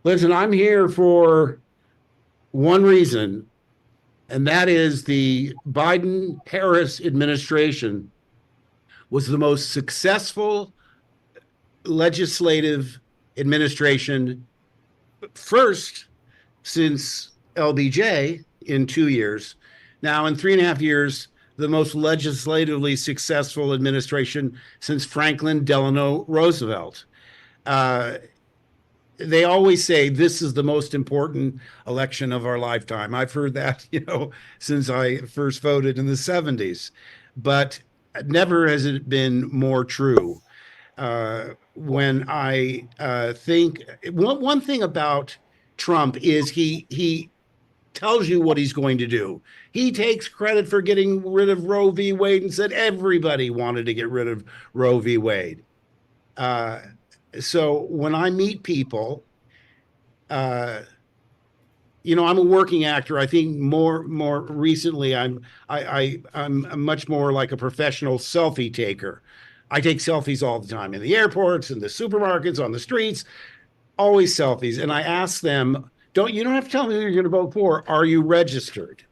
Listen, I'm here for one reason, and that is the Biden Harris administration was the most successful legislative administration first since LBJ in 2 years. Now, in 3.5 years, the most legislatively successful administration since Franklin Delano Roosevelt. Uh, they always say this is the most important election of our lifetime. I've heard that, since I first voted in the 70s, but never has it been more true. When I think one thing about Trump is he tells you what he's going to do. He takes credit for getting rid of Roe v. Wade and said everybody wanted to get rid of Roe v. Wade. Uh, so when I meet people, uh, I'm a working actor. I think more recently, I'm much more like a professional selfie taker. I take selfies all the time in the airports, in the supermarkets, on the streets, always selfies. And I ask them, you don't have to tell me who you're going to vote for. Are you registered?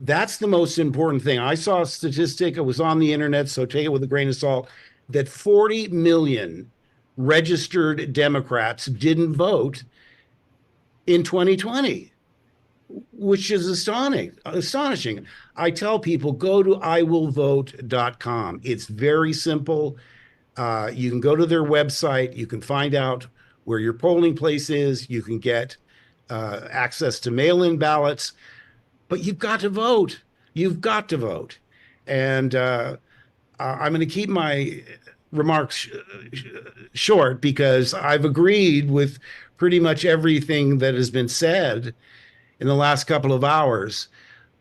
That's the most important thing. I saw a statistic, it was on the internet, so take it with a grain of salt, that 40 million registered Democrats didn't vote in 2020, which is astonishing. I tell people, go to iwillvote.com. It's very simple. You can go to their website. You can find out where your polling place is. You can get access to mail-in ballots. But you've got to vote. You've got to vote. And I'm going to keep my remarks short because I've agreed with pretty much everything that has been said in the last couple of hours.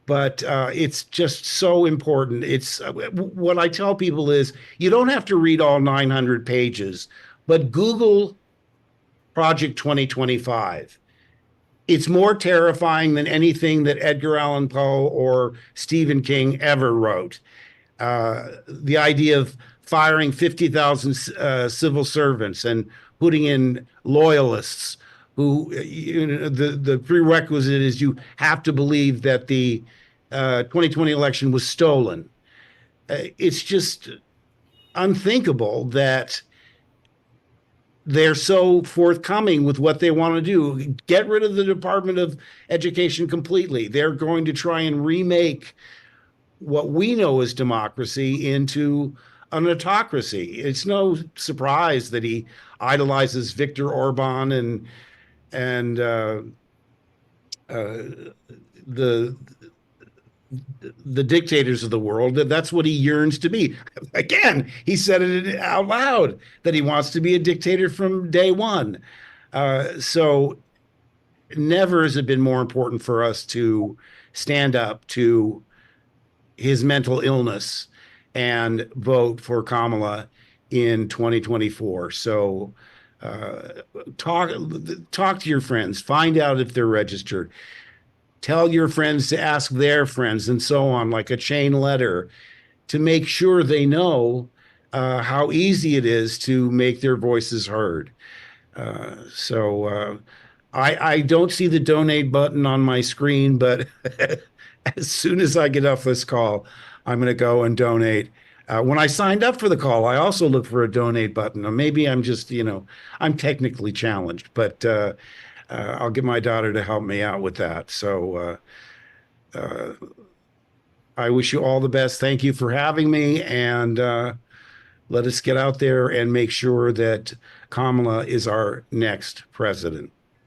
But it's just so important. It's what I tell people is you don't have to read all 900 pages, but Google Project 2025. It's more terrifying than anything that Edgar Allan Poe or Stephen King ever wrote. The idea of firing 50,000 civil servants and putting in loyalists who, the prerequisite is you have to believe that the 2020 election was stolen. It's just unthinkable that they're so forthcoming with what they want to do. Get rid of the Department of Education completely. They're going to try and remake what we know as democracy into an autocracy. It's no surprise that he idolizes Viktor Orban and the dictators of the world. That's what he yearns to be. Again, he said it out loud that he wants to be a dictator from day one. So never has it been more important for us to stand up to his mental illness and vote for Kamala in 2024. So talk to your friends, find out if they're registered. Tell your friends to ask their friends and so on, like a chain letter, to make sure they know how easy it is to make their voices heard. I don't see the donate button on my screen, but as soon as I get off this call, I'm going to go and donate. When I signed up for the call, I also looked for a donate button. Or maybe I'm just, I'm technically challenged, but I'll get my daughter to help me out with that. So I wish you all the best. Thank you for having me. And let us get out there and make sure that Kamala is our next president.